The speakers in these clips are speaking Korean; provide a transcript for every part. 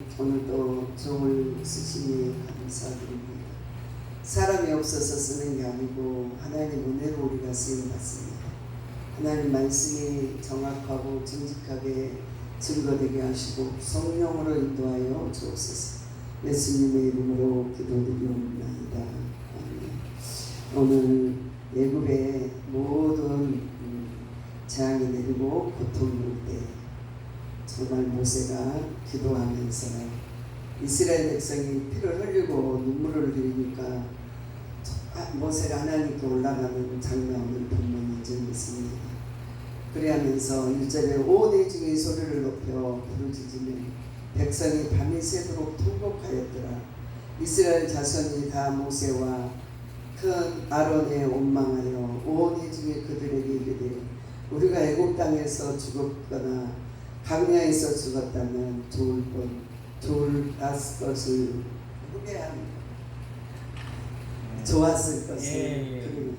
오늘도 종을 쓰시니 감사드립니다. 사람이 없어서 쓰는 게 아니고 하나님 은혜로 우리가 쓰임받습니다. 하나님 말씀이 정확하고 정직하게 증거되게 하시고 성령으로 인도하여 주옵소서. 예수님의 이름으로 기도드리옵나이다. 아멘. 오늘 애굽의 모든 재앙이 내리고 고통이 올 때 정말 모세가 기도하면서 이스라엘 백성이 피를 흘리고 눈물을 흘리니까 모세가 하나님께 올라가는 장면을 본문이 있습니다. 그래하면서 1절에 온 회중이 소리를 높여 부르짖으며 백성이 밤이 새도록 통곡하였더라. 이스라엘 자손이 다 모세와 큰 아론에 원망하여 온 회중이 그들에게 이르되 우리가 애굽 땅에서 죽었거나 광야에서 죽었다면 좋을 것을 후회합니다. 좋았을 것을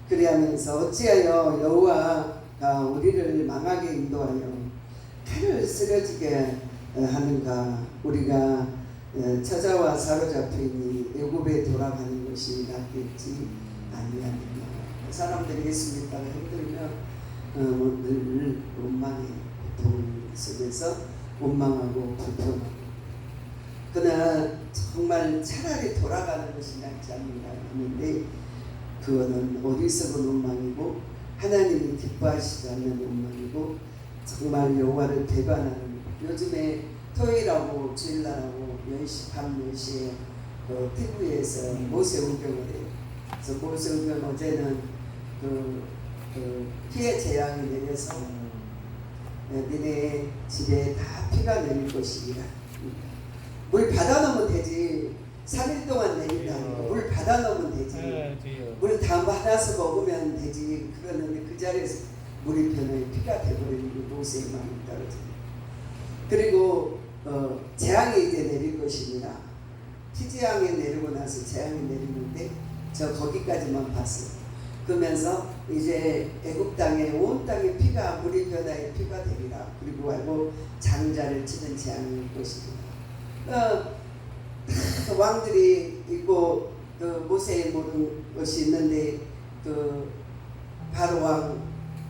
그리하면서 어찌하여 여호와가 우리를 망하게 인도하여 칼을 쓰러지게 하는가. 우리가 처자와 사로잡히니 애굽에 돌아가는 것이 낫겠지 아니하느냐. 사람들이 예수 믿다가 힘들면 늘 원망해 고통 속에서 원망하고 불평하고, 그러나 정말 차라리 돌아가는 것이 낫지 않는가 하는데 그거는 어리석은 원망이고 하나님이 기뻐하시지 않는 원망이고 정말 여호와를 배반하는. 요즘에 토요일하고 주일날하고 밤 10시에 TV에서 모세우병을 해요. 그래서 모세우병 어제는 피해 재앙이 내려서 니네 집에 다 피가 내릴 것이라. 물 받아 넣으면 되지. 3일 동안 내린다. 물 받아 넣으면 되지. 물 다 받아서 먹으면 되지. 그러는데 그 자리에서 물이 변해 피가 돼버리는 게 모세의 마음이 떨어져요. 그리고 재앙이 이제 내릴 것입니다. 피재앙이 내리고 나서 재앙이 내리는데 저 거기까지만 봤어요. 그러면서 이제 애굽 땅에 온 땅에 피가 물이 변하여 피가 되리라. 그리고 알고 장자를 치는 재앙일 것입니다. 왕들이 있고 모세의 모든 것이 있는데 바로 왕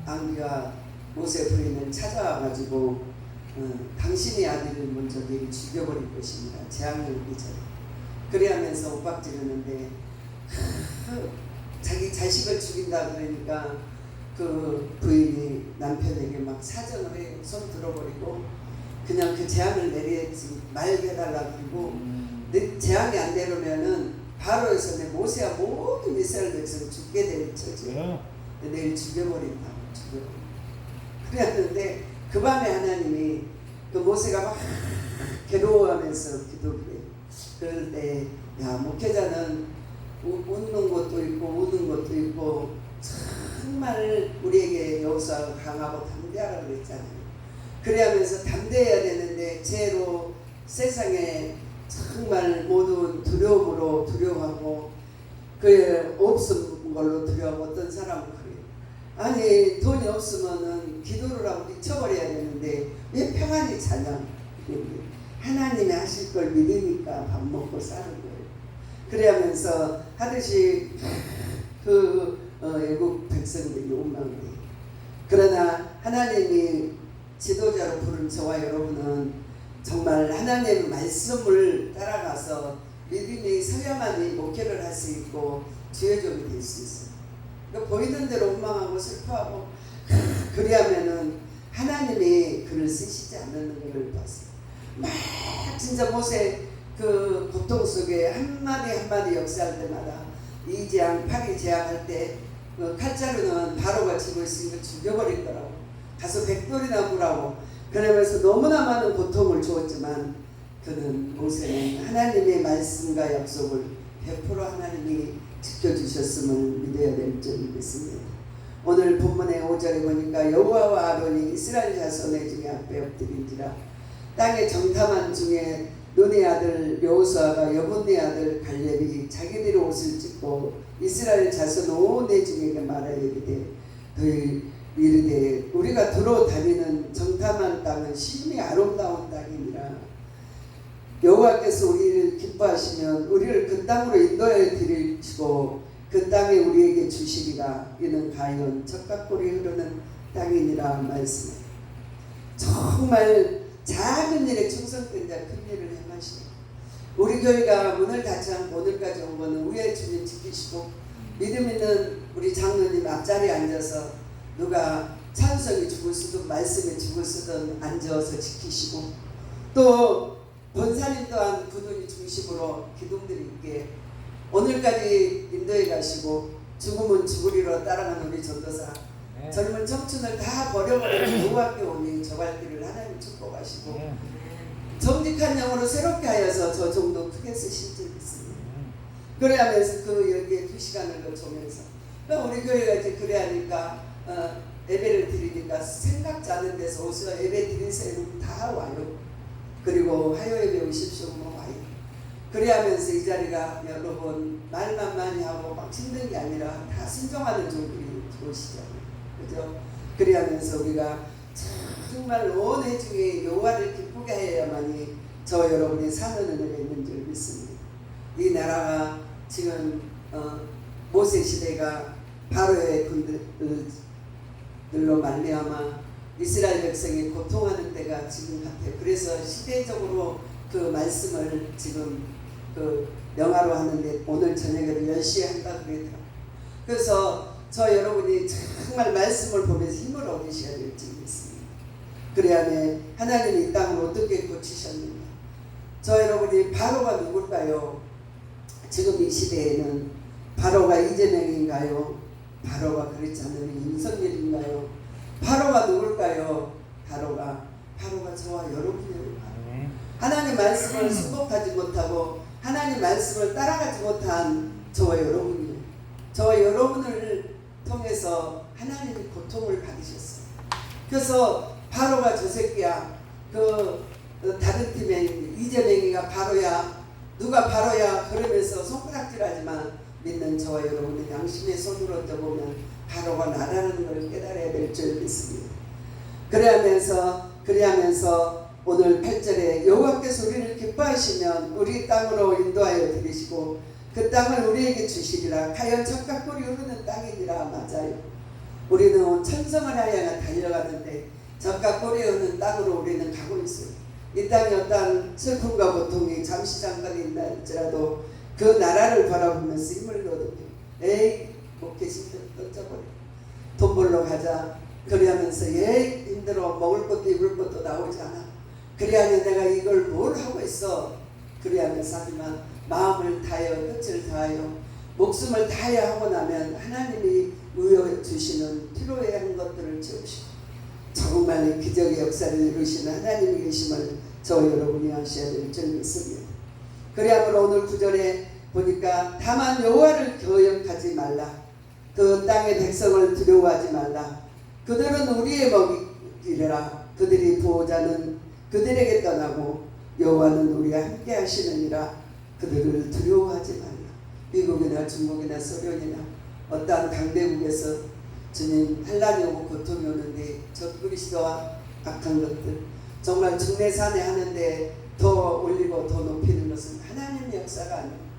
앙비가 모세 부인을 찾아와가지고 당신의 아들을 먼저 내일 죽여버릴 것입니다. 재앙이 오기 전에. 그래하면서 윽박지르는데 자기 자식을 죽인다 그러니까 그 부인이 남편에게 막 사정을 해요. 손 들어버리고 그냥 그 재앙을 내리지 말게 해달라. 그리고 내 재앙이 안 내려면은 바로에서 내 모세와 모든 이스라엘 백성 죽게 될 처지예요. 내일 죽여버린다고. 그랬는데 그 밤에 하나님이 그 모세가 막 괴로워하면서 기도를 해요. 그럴 때 야, 목회자는 웃는 것도 있고 우는 것도 있고 정말 우리에게 여호수아가 강하고 담대하라고 그랬잖아요. 그래야면서 담대해야 되는데 죄로 세상에 정말 모든 두려움으로 두려워하고 그 없은 걸로 두려워하고 어떤 사람은 그래요. 아니 돈이 없으면은 기도를 하고 미쳐버려야 되는데 왜 평안히 자냐. 하나님이 하실 걸 믿으니까 밥 먹고 사는 거예요. 그래야면서 하듯이 애국 백성들이 원망을 해요. 그러나 하나님이 지도자로 부른 저와 여러분은 정말 하나님의 말씀을 따라가서 믿음이 서야만이 목회를 할 수 있고 주의 종이 될 수 있어요. 그러니까 보이는 대로 원망하고 슬퍼하고 그래야면은 하나님이 그를 쓰시지 않는 것을 봤어요. 막 진짜 모세 그 고통 속에 한마디 한마디 역사할 때마다 이 재앙, 파리 재앙할 때 그 칼자루는 바로가 치고 있으니까 죽여버릴 거라고. 가서 백돌이나 무라고. 그러면서 너무나 많은 고통을 주었지만 그는 모세는 하나님의 말씀과 약속을 100% 하나님이 지켜주셨음을 믿어야 될 줄을 믿습니다. 오늘 본문의 5절에 보니까 여호와와 아론이 이스라엘 자손의 중에 앞에 엎드린지라. 땅의 정탐한 중에 눈의 아들 여호수아가 여분의 아들 갈렙이 자기들의 옷을 찢고 이스라엘 자손 온 회중에게 말하여 이르되 우리가 두루 다니는 정탐한 땅은 심히 아름다운 땅이니라. 여호와께서 우리를 기뻐하시면 우리를 그 땅으로 인도하여 드리시고 그 땅에 우리에게 주시리라. 이는 가연 적각골이 흐르는 땅이니라 말씀해. 정말 작은 일에 충성된 자 큰 일을 행하시고, 우리 교회가 문을 닫지 않고 오늘까지 온 것은 우리의 주님 지키시고, 믿음 있는 우리 장로님 앞자리에 앉아서 누가 찬송이 죽을 수든 말씀이 죽을 수든 앉아서 지키시고, 또 본사님 또한 그분이 중심으로 기둥들이 있게 오늘까지 인도해 가시고, 죽으면 죽으리로 따라가는 우리 전도사 젊은 청춘을 다 버려버리고 여호와께 오니 저 발길을 하나님 축복하시고 정직한 영으로 새롭게 하여서 저 정도 크게 쓰실 줄 믿습니다. 그래야면서 그 여기에 2시간을 거쳐면서 우리 교회가 이제 그래 하니까 예배를 드리니까 생각지 않은 데서 오셔 예배 드리세요. 다 와요. 그리고 화요 예배 오십시오. 뭐 와요. 그래야면서 이 자리가 여러분 말만 많이 하고 막 힘든 게 아니라 다 순종하는 종들이 좋으시잖아요. 그죠? 그래야면서 우리가 정말 온 회중이 여호와를 기쁘게 해야만이 저 여러분이 사는 은혜가 있는 줄 믿습니다. 이 나라가 지금 모세 시대가 바로의 군들로 말미암아 이스라엘 백성이 고통하는 때가 지금 같아요. 그래서 시대적으로 그 말씀을 지금 그 영화로 하는데 오늘 저녁에 10시에 한다 그러더라고요. 그래서 저 여러분이 정말 말씀을 보면서 힘을 얻으셔야 될 줄 믿습니다. 그래야 하나님이 이 땅을 어떻게 고치셨는가. 저 여러분이 바로가 누굴까요? 지금 이 시대에는 바로가 이재명인가요? 바로가 그렇지 않으면 윤석열인가요? 바로가 누굴까요? 바로가 저와 여러분이에요. 하나님 말씀을 순복하지 못하고 하나님 말씀을 따라가지 못한 저와 여러분이에요. 저와 여러분을 통해서 하나님이 고통을 받으셨어요. 그래서 바로가 저 새끼야, 다른 팀의 이재명이가 바로야, 누가 바로야 그러면서 손가락질하지만 믿는 저와 여러분의 양심의 손으로 떠보면 바로가 나라는 걸 깨달아야 될 줄 믿습니다. 그래야면서 오늘 8절에 여호와께서 우리를 기뻐하시면 우리 땅으로 인도하여 드리시고 그 땅을 우리에게 주시리라. 가연 적각골이 흐르는 땅이니라. 맞아요. 우리는 천성을 향해 달려가는데 적각골이 흐르는 땅으로 우리는 가고 있어요. 이 땅에 어떤 슬픔과 고통이 잠시 잠깐 있다 할지라도 그 나라를 바라보면서 힘을 얻으며 에이 목회심도 던져버려. 돈 벌러 가자. 그래야면서 에이 힘들어. 먹을 것도 입을 것도 나오지 않아. 그래야면 내가 이걸 뭘 하고 있어. 그래야면서 하지만 마음을 다하여 끝을 다하여 목숨을 다하여 하고 나면 하나님이 우여 주시는 필요해야 하는 것들을 채우시고 정말 기적의 역사를 이루시는 하나님이 계심을 저 여러분이 아셔야 될 줄 믿습니다. 그래야므로 오늘 9절에 보니까 다만 여호와를 거역하지 말라. 그 땅의 백성을 두려워하지 말라. 그들은 우리의 먹이리라. 그들이 보호자는 그들에게 떠나고 여호와는 우리와 함께 하시느니라. 그들을 두려워하지 말라. 미국이나 중국이나 소련이나 어떠한 강대국에서 주님 환란이 오고 고통이 오는데 저 그리스도와 악한 것들 정말 중내산에 하는데 더 올리고 더 높이는 것은 하나님의 역사가 아니에요.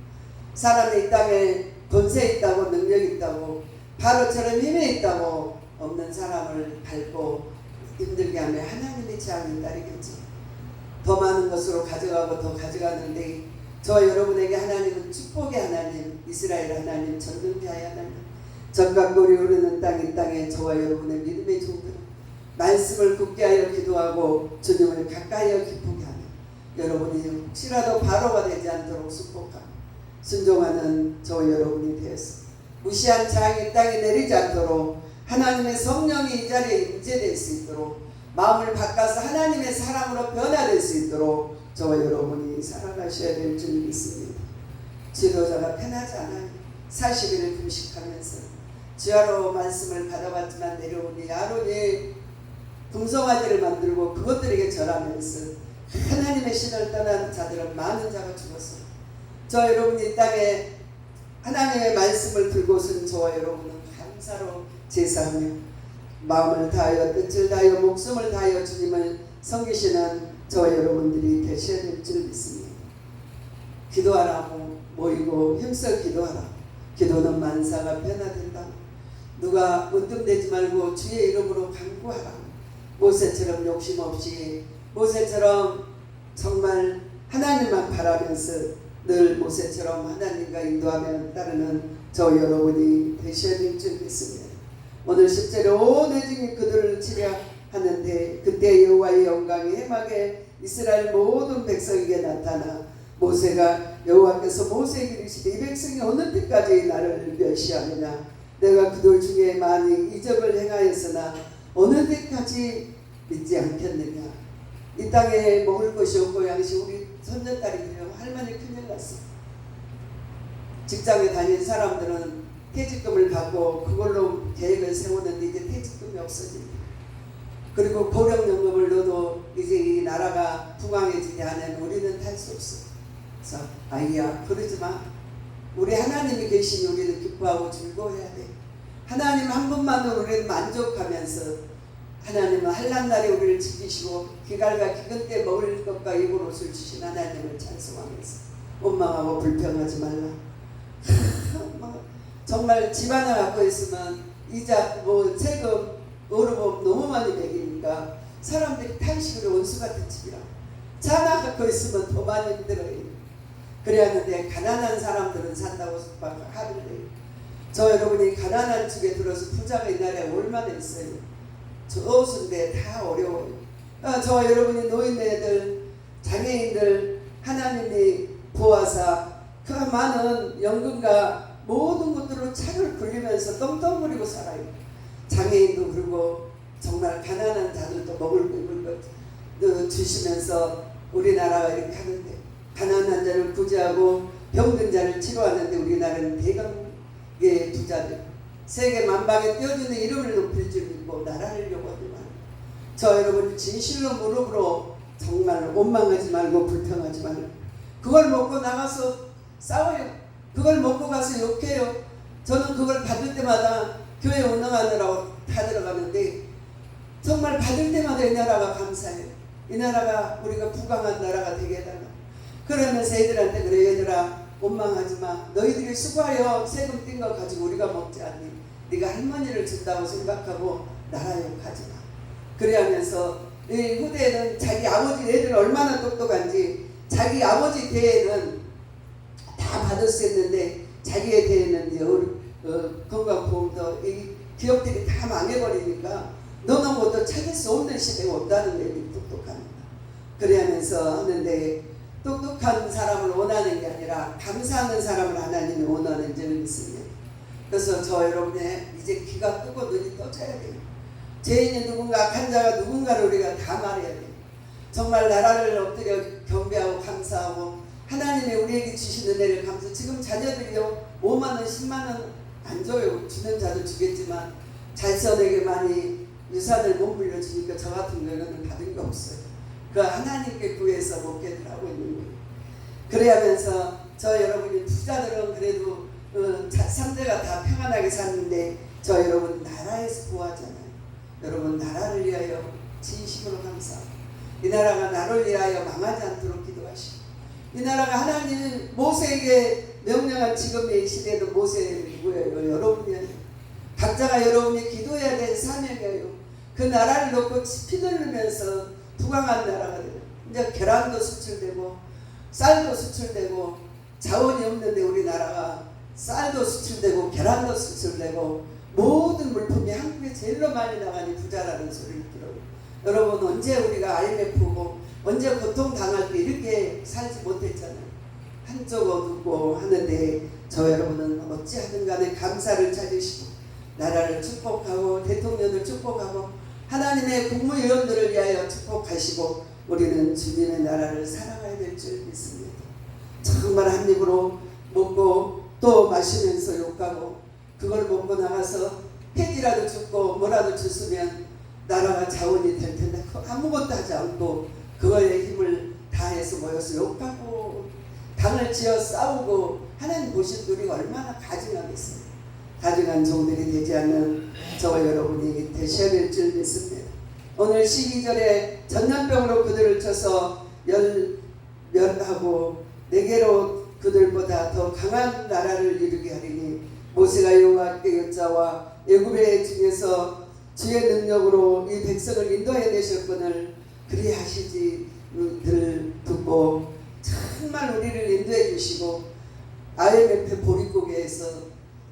사람이 이 땅에 권세 있다고 능력이 있다고 바로처럼 힘이 있다고 없는 사람을 밟고 힘들게 하면 하나님의 재앙이 따르겠죠. 더 많은 것으로 가져가고 더 가져가는데 저 여러분에게 하나님은 축복의 하나님, 이스라엘 하나님, 전능자의 하나님, 적각골이 흐르는 이 땅에 저와 여러분의 믿음의 종들 말씀을 굳게 하여 기도하고 주님을 가까이하여 기쁘게 하며 여러분이 혹시라도 바로가 되지 않도록 축복하고 순종하는 저와 여러분이 되었습니다. 무시한 재앙이 땅에 내리지 않도록 하나님의 성령이 이 자리에 임재될 수 있도록 마음을 바꿔서 하나님의 사람으로 변화될 수 있도록 저와 여러분이 살아가셔야 될 줄 믿습니다. 지도자가 편하지 않아요. 40일을 금식하면서 지하로 말씀을 받아봤지만 내려오니 아론이 금송아지를 만들고 그것들에게 절하면서 하나님의 신을 떠난 자들은 많은 자가 죽었어요. 저 여러분이 이 땅에 하나님의 말씀을 들고선 저와 여러분은 감사로 제사하며 마음을 다하여 뜻을 다하여 목숨을 다하여 주님을 섬기시는 저와 여러분들이 되셔야 될 줄 믿습니다. 기도하라고 모이고 힘써 기도하라. 기도는 만사가 변화된다. 누가 문둥대지 말고 주의 이름으로 간구하라. 모세처럼 욕심 없이, 모세처럼 정말 하나님만 바라면서 늘 모세처럼 하나님과 인도하며 따르는 저 여러분이 되셔야 될 줄 믿습니다. 오늘 10절에 온 회중이 그들을 치려하는데 그때 여호와의 영광이 해막에 이스라엘 모든 백성에게 나타나 모세가 여호와께서 모세에게 이르시되 이 백성이 어느 때까지 나를 멸시하느냐. 내가 그들 중에 많이 이적을 행하였으나 어느 때까지 믿지 않겠느냐. 이 땅에 먹을 것이 없고 양식, 우리 손녀딸이 할머니 큰일 났어. 직장에 다니는 사람들은 퇴직금을 받고 그걸로 계획을 세우는데 이제 퇴직금이 없어진다. 그리고 고령연금을 넣어도 이제 이 나라가 부강해지지 않으면 우리는 탈 수 없어. 그래서 아이야, 그러지 마. 우리 하나님이 계시니 우리는 기뻐하고 즐거워해야 돼. 하나님 한 분만으로 우리는 만족하면서 하나님은 한란날에 우리를 지키시고 기갈과 기근 때 먹을 것과 입을 옷을 주신 하나님을 찬송하면서 원망하고 불평하지 말라. 정말 집 하나 갖고 있으면 이자 세금 의료보험 너무 많이 매기니까 사람들이 탄식으로 원수 같은 집이라. 차 하나 갖고 있으면 더 많이 힘들어요. 그래야 하는데 가난한 사람들은 산다고 하를 내요. 저 여러분이 가난한 집에 들어서 부자가 이 나라에 얼마나 있어요. 저수인데 다 어려워요. 저와 여러분이 노인네들, 장애인들 하나님이 보아사 그 많은 연금과 모든 것들로 차를 굴리면서 떵떵거리고 살아요. 장애인도 그러고 정말 가난한 자들도 먹을 거 입을 것 주시면서 우리나라가 이렇게 하는데 가난한 자를 구제하고 병든 자를 치료하는데 우리나라는 대강의 부자들 세계 만방에 띄워주는 이름을 높일 줄 믿고 나라를 요구하지만 저 여러분 진실로 무릎으로 정말 원망하지 말고 불평하지 말고 그걸 먹고 나가서 싸워요. 그걸 먹고 가서 욕해요. 저는 그걸 받을 때마다 교회 운영하느라고 다 들어가는데 정말 받을 때마다 이 나라가 감사해요. 이 나라가 우리가 부강한 나라가 되게 해달라. 그러면서 애들한테 그래, 얘들아 원망하지 마. 너희들이 수고하여 세금 뗀 거 가지고 우리가 먹지 않니. 네가 할머니를 준다고 생각하고 나라 욕하지 마. 그래 하면서 이 후대에는 자기 아버지 애들 얼마나 똑똑한지 자기 아버지 대에는 다 받을 수 있는데 자기의 대에는 이제 건강보험도 이 기업들이 다 망해버리니까 너는 것도 찾을 수 없는 시대가 온다는 게 똑똑합니다. 그래 하면서 하는데 똑똑한 사람을 원하는 게 아니라 감사하는 사람을 하나님이 원하는 줄 믿습니다. 그래서 저 여러분의 이제 귀가 뜨고 눈이 떠져야 돼요. 죄인이 누군가, 악한 자가 누군가를 우리가 다 말해야 돼요. 정말 나라를 엎드려 경배하고 감사하고 하나님의 우리에게 주시는 은혜를 감사. 지금 자녀들이요 5만원 10만원 안 줘요. 주는 자도 주겠지만 자손에게 많이 유산을 못 물려주니까 저 같은 경우는 받은 게 없어요. 그 하나님께 구해서 먹게 하고 있는 거예요. 그래 하면서 저 여러분이 부자들은 그래도 상대가 다 평안하게 사는데 저 여러분 나라에서 구하잖아요. 여러분 나라를 위하여 진심으로 감사하고 이 나라가 나를 위하여 망하지 않도록 기도하시고 이 나라가 하나님 모세에게 명령한 지금의 시대도 모세의 누구예요? 여러분이에요. 각자가 여러분이 기도해야 될 사명이에요. 그 나라를 놓고 피 흘리면서 부강한 나라가 돼요. 이제 계란도 수출되고 쌀도 수출되고 자원이 없는데 우리나라가 쌀도 수출되고 계란도 수출되고 모든 물품이 한국에 제일로 많이 나가니 부자라는 소리를 들어요. 여러분 언제 우리가 IMF고 언제 고통당할 때 이렇게 살지 못했잖아요. 한쪽 어둡고 하는데 저 여러분은 어찌하든 간에 감사를 찾으시고 나라를 축복하고 대통령을 축복하고 하나님의 국무위원들을 위하여 축복하시고 우리는 주님의 나라를 살아가야 될 줄 믿습니다. 정말 한 입으로 먹고 또 마시면서 욕하고 그걸 먹고 나가서 폐지라도 죽고 뭐라도 줬으면 나라가 자원이 될 텐데 아무것도 하지 않고 그거에 힘을 다해서 모여서 욕하고 당을 지어 싸우고 하나님 보신 우리가 얼마나 가증하겠어요. 가증한 종들이 되지 않는 저와 여러분이 되셔야 될 줄 믿습니다. 오늘 12절에 전염병으로 그들을 쳐서 멸하고 내게로 그들보다 더 강한 나라를 이루게 하리니 모세가 여호와께 여짜와 애굽의 중에서 주의 능력으로 이 백성을 인도해 내셨거늘 그리하시지를 듣고 정말 우리를 인도해 주시고 IMF 보릿고개에서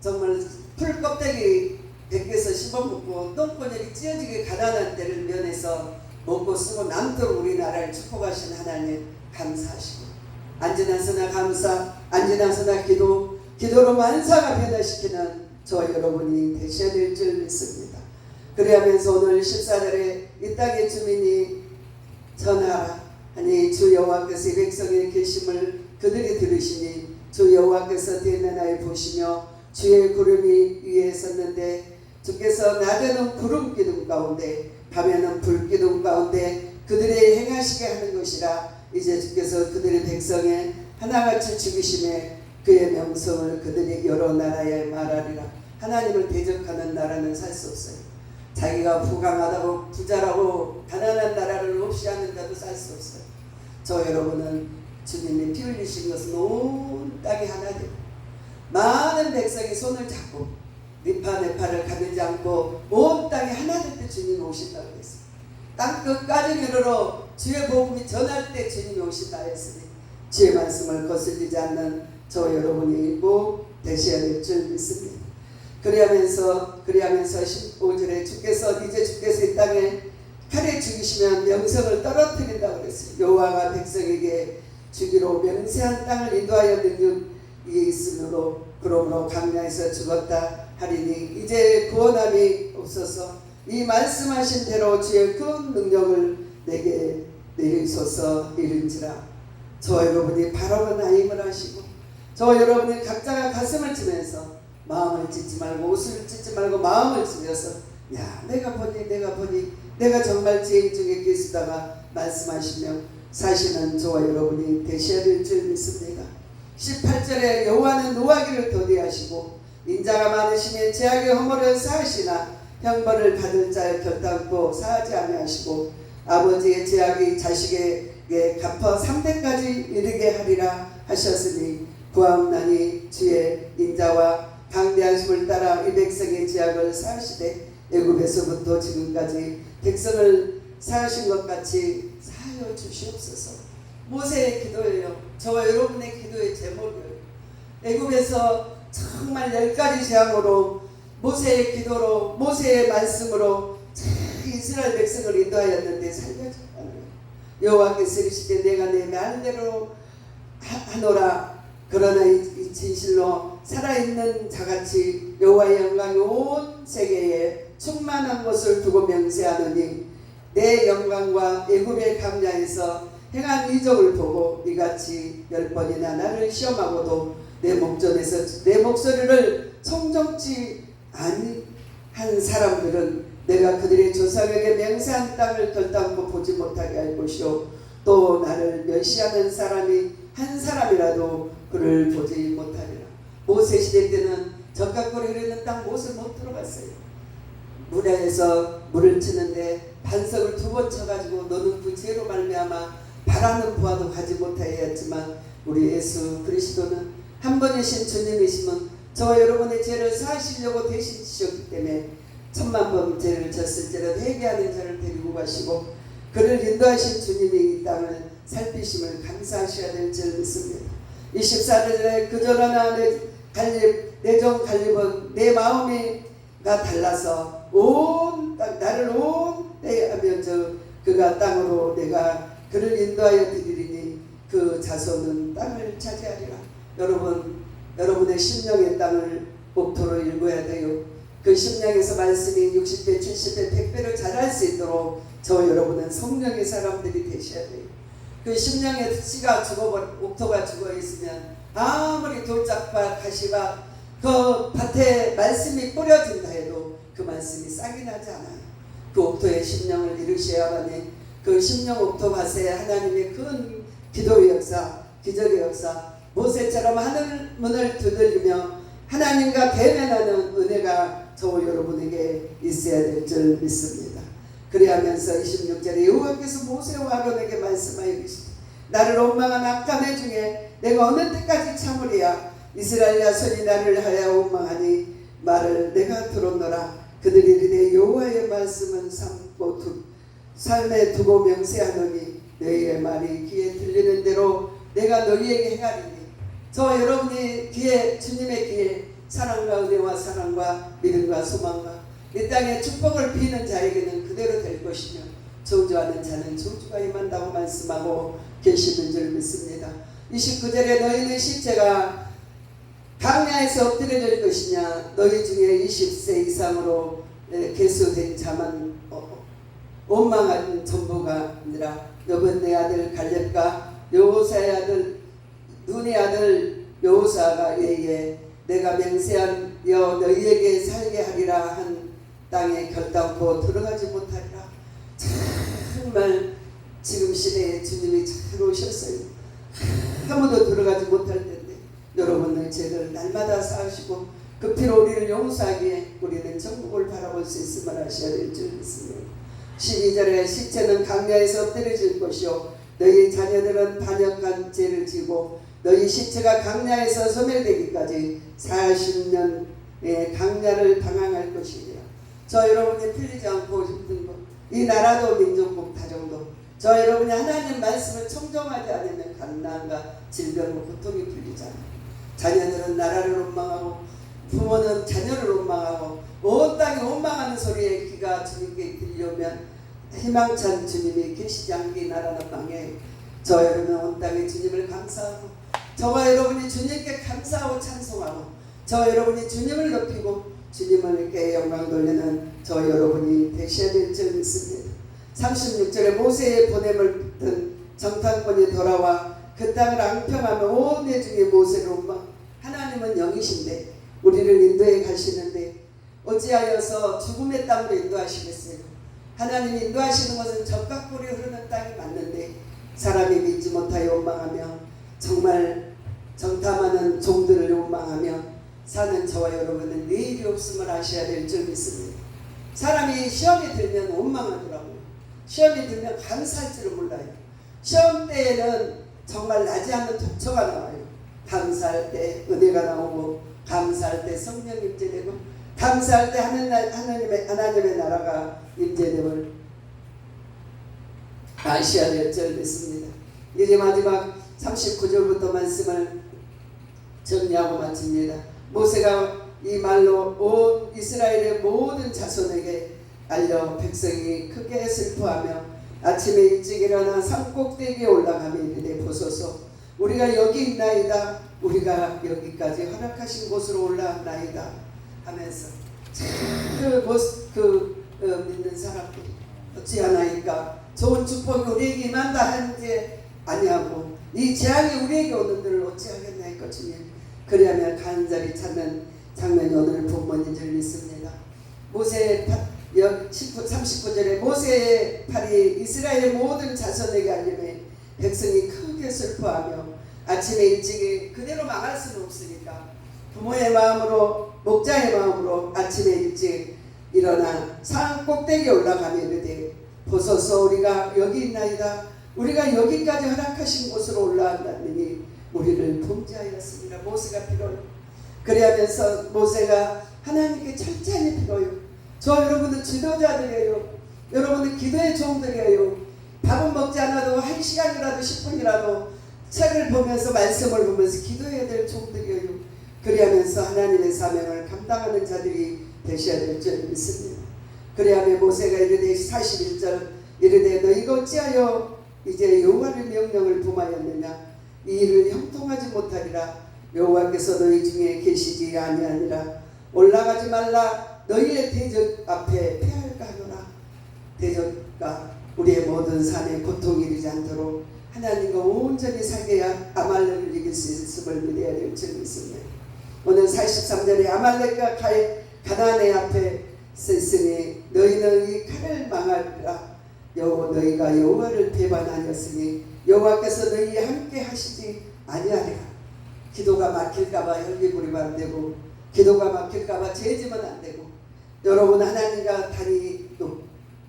정말 풀 껍데기 밖에서 씹어먹고 똥꼬녕이 찢어지게 가난한 때를 면해서 먹고 쓰고 남도록 우리나라를 축복하신 하나님 감사하시고 안지나서나 감사 안지나서나 기도로 만사가 변화시키는 저 여러분이 되셔야 될 줄 믿습니다. 그리하면서 오늘 14절에 이 땅의 주민이 전하라 하니 주 여호와께서 이 백성의 계심을 그들이 들으시니 주 여호와께서 대면하여 보시며 주의 구름이 위에 섰는데 주께서 낮에는 구름 기둥 가운데 밤에는 불 기둥 가운데 그들이 행하시게 하는 것이라. 이제 주께서 그들의 백성의 하나같이 죽이심에 그의 명성을 그들이 여러 나라에 말하리라. 하나님을 대적하는 나라는 살 수 없어요. 자기가 부강하다고 부자라고 가난한 나라를 없이 하는데도 살 수 없어요. 저 여러분은 주님이 피 흘리신 것은 온 땅이 하나 되고 많은 백성이 손을 잡고 니파네파를 가리지 않고 온 땅이 하나 될 때 주님이 오신다고 했어요. 땅 끝까지 이르러 주의 복음이 전할 때 주님이 오신다 했으니 주의 말씀을 거슬리지 않는 저 여러분이 꼭 되셔야 될 줄 믿습니다. 그리하면서 15절에 주께서 이 땅에 칼에 죽이시면 명성을 떨어뜨린다고 그랬어요. 여호와가 백성에게 주기로 맹세한 땅을 인도하여 능력이 있으므로 그러므로 광야에서 죽었다 하리니 이제 구원함이 없어서 이 말씀하신 대로 주의 큰 능력을 내게 내리소서 이른지라. 저 여러분이 바로 나임을 하시고 저 여러분이 각자가 가슴을 치면서 마음을 찢지 말고 옷을 찢지 말고 마음을 찢어서 야 내가 보니 내가 정말 죄인 중에 계시다가 말씀하시며 사시는 저와 여러분이 되셔야 될 줄 믿습니다. 18절에 여호와는 노하기를 더디하시고 인자가 많으시면 죄악의 허물을 사하시나 형벌을 받을 자의 결단코 사하지 아니하시고 아버지의 죄악이 자식에게 갚아 3대까지 이르게 하리라 하셨으니 구함나니 주의 인자와 강대하심을 따라 이 백성의 죄악을 사하시되 애굽에서부터 지금까지 백성을 사하신 것 같이 사하여 주시옵소서. 모세의 기도예요. 저와 여러분의 기도의 제목이에요. 애굽에서 정말 10가지 재앙으로 모세의 기도로 모세의 말씀으로 이스라엘 백성을 인도하였는데 살려줬다는 거예요. 여호와께서 이르시되 내가 내 말대로 하노라. 그러나 이 진실로 살아있는 자같이 여호와의 영광이 온 세계에 충만한 것을 두고 맹세하노니 내 영광과 애굽의 광야에서 행한 이적을 보고 이같이 10번이나 나를 시험하고도 내 목전에서 내 목소리를 청정치 아니한 사람들은 내가 그들의 조상에게 맹세한 땅을 결단코 보지 못하게 할 것이요 또 나를 멸시하는 사람이 한 사람이라도 그를 보지 못하리라. 모세 시대 때는 적각으로 흐르는 땅 못을 못 들어갔어요. 물에서 물을 치는데 반석을 2번 쳐가지고 너는 그 죄로 말미암아 바라는 부하도 가지 못하였지만 우리 예수 그리스도는 한 번이신 주님이시면 저와 여러분의 죄를 사하시려고 대신 지셨기 때문에 10,000번 죄를 졌을지라도 회개하는 자를 데리고 가시고 그를 인도하신 주님이 이 땅을 살피심을 감사하셔야 될 줄 믿습니다. 24절에 그저러나 내정 갈립은 내 마음이가 달라서 온 땅 나를 온 때에 하며 그가 땅으로 내가 그를 인도하여 드리리니 그 자손은 땅을 차지하리라. 여러분의 심령의 땅을 옥토로 읽어야 돼요. 그 심령에서 말씀이 60배, 70배, 100배를 자랄 수 있도록 저 여러분은 성령의 사람들이 되셔야 돼요. 그 심령의 씨가 옥토가 죽어 있으면 아무리 돌짝밭, 가시밭 그 밭에 말씀이 뿌려진다 해도 그 말씀이 싹이 나지 않아요. 그 옥토의 심령을 이루셔야만이 그 심령 옥토 밭에 하나님의 큰 기도의 역사, 기적의 역사, 모세처럼 하늘 문을 두들리며 하나님과 대면하는 은혜가 저 여러분에게 있어야 될 줄 믿습니다. 그리하면서 26절에 여호와께서 모세와 아론에게 말씀하여 이르시되 나를 원망한 악한 애 중에 내가 어느 때까지 참으리야. 이스라엘 자손이 나를 하여 원망하니 말을 내가 들었노라. 그들이 이르되 여호와의 말씀은 삶에 두고 명세하노니 너희의 말이 귀에 들리는 대로 내가 너희에게 행하리니. 저 여러분이 주님의 귀에 사랑과 은혜와 사랑과 믿음과 소망과 이 땅에 축복을 비는 자에게는 그대로 될 것이며 저주하는 자는 저주가 임한다고 말씀하고 계시는 줄 믿습니다. 29절에 너희는 십제가 강야에서 엎드려질 것이냐. 너희 중에 20세 이상으로 계수된 자만 원망한 전부가 아니라 여분네 아들 갈렙과 여호사의 아들 눈의 아들 여호사가 이에 내가 맹세한 너희에게 살게 하리라 한 땅에 결단코 들어가지 못하리라. 정말 지금 시대에 주님이 잘 오셨어요. 아무도 들어가지 못할 텐데 여러분의 죄를 날마다 사하시고 그 피로 우리를 용서하기에 우리는 천국을 바라볼 수 있음을 아셔야 될 줄 믿습니다. 12절에 시체는 강야에서 엎드려질 것이요 너희 자녀들은 반역한 죄를 지고 너희 시체가 강야에서 소멸되기까지 40년의 강야를 방황할 것이니라. 저 여러분이 풀리지 않고 힘든 것, 이 나라도 민족국 다정도, 저 여러분이 하나님 말씀을 청정하지 않으면 갓난과 질병과 고통이 풀리지 않아요. 자녀들은 나라를 원망하고 부모는 자녀를 원망하고 온 땅이 원망하는 소리에 귀가 주님께 들려오면 희망찬 주님이 계시지 않기 나라는 망해. 저 여러분은 온 땅에 주님을 감사하고 저와 여러분이 주님께 감사하고 찬송하고 저 여러분이 주님을 높이고 주님께 영광 돌리는 저 여러분이 되셔야 될 줄 믿습니다. 36절에 모세의 보냄을 받은 정탐꾼이 돌아와 그 땅을 앙평하며 온 대중이 모세를 원망. 하나님은 영이신데 우리를 인도해 가시는데 어찌하여서 죽음의 땅으로 인도하시겠어요? 하나님이 인도하시는 것은 적과 꿀이 흐르는 땅이 맞는데 사람이 믿지 못하여 원망하며 정말 정탐하는 종들을 원망하며 사는 저와 여러분은 내일이 없음을 아셔야 될 줄 믿습니다. 사람이 시험이 들면 원망하더라고요. 시험이 들면 감사할 줄을 몰라요. 시험 때에는 정말 나지 않는 독처가 나와요. 감사할 때 은혜가 나오고 감사할 때 성령 임재되고 감사할 때 하나님의 나라가 임재됨을 아셔야 될 줄 믿습니다. 이제 마지막 39절부터 말씀을 정리하고 마칩니다. 모세가 이 말로 온 이스라엘의 모든 자손에게 알려 백성이 크게 슬퍼하며 아침에 일찍 일어나 산꼭대기에 올라가며 이르되 보소서 우리가 여기 있나이다. 우리가 여기까지 허락하신 곳으로 올라왔나이다 하면서 믿는 사람들이 어찌하나이까 좋은 축복이 우리에게 임한다 하는지 아니하고 이 재앙이 우리에게 오는 들을 어찌하겠나이까 주님. 그리하면 간절히 찾는 장면이 오늘 본문인 줄 믿습니다. 모세의 39절에 모세의 팔이 이스라엘의 모든 자손에게 알림해 백성이 크게 슬퍼하며 아침에 일찍 그대로 망할 수는 없으니까 부모의 마음으로 목자의 마음으로 아침에 일찍 일어나 산 꼭대기에 올라가며 이르되 보소서 우리가 여기 있나이다. 우리가 여기까지 허락하신 곳으로 올라왔나니 우리를 범죄하였습니다. 모세가 빌어요. 그리하면서 모세가 하나님께 철저히 빌어요. 저 여러분은 지도자들이에요. 여러분은 기도의 종들이에요. 밥은 먹지 않아도 1시간이라도 10분이라도 책을 보면서 말씀을 보면서 기도해야 될 종들이에요. 그리하면서 하나님의 사명을 감당하는 자들이 되셔야 될 줄 믿습니다. 그리하며 모세가 이르되 41절 이르되 너희가 어찌하여 이제 여호와의 명령을 범하였느냐. 이 일을 형통하지 못하리라. 여호와께서 너희 중에 계시지 아니하니라. 올라가지 말라. 너희의 대적 앞에 패할까 하노라. 대적과 우리의 모든 산에 고통이 이르지 않도록 하나님과 온전히 살게야 아말렉을 이길 수 있음을 믿어야 될 줄 믿습니다. 오늘 43절에 아말렉과 가나안의 앞에 있으니 너희는 이 칼을 망하리라. 너희가 여호와를 배반하였으니 여호와께서 너희와 함께 하시지 아니하리라. 기도가 막힐까봐 혈기부리면 안 되고 기도가 막힐까봐 죄지면 안 되고 여러분 하나님과 단히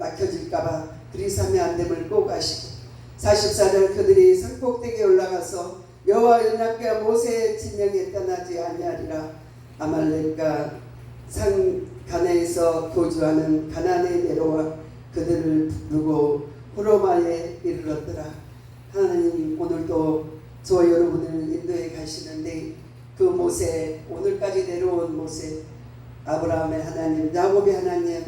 막혀질까봐 그리스함의 안됨을 꼭 아시고 44절 그들이 산꼭대기에 올라가서 여호와 연약궤와 모세의 진영에 떠나지 아니하리라. 아말렉과 상가나에서 거주하는 가나안에 내려와 그들을 부르고 호르마에 이르렀더라. 하나님 오늘도 저와 여러분을 인도해 가시는데 그 모세, 오늘까지 내려온 모세, 아브라함의 하나님, 야곱의 하나님,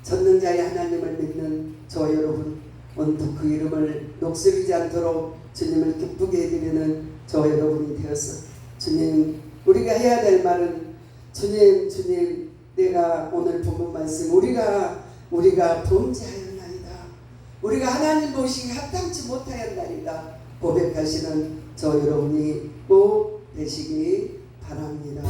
전능자의 하나님을 믿는 저와 여러분, 온통 그 이름을 녹슬이지 않도록 주님을 기쁘게 해드리는 저와 여러분이 되어서 주님, 우리가 해야 될 말은 주님 내가 오늘 본문 말씀 우리가 범죄하였나이다, 우리가 하나님 보시기 합당치 못하였나이다 고백하시는 저 여러분이 꼭 되시기 바랍니다.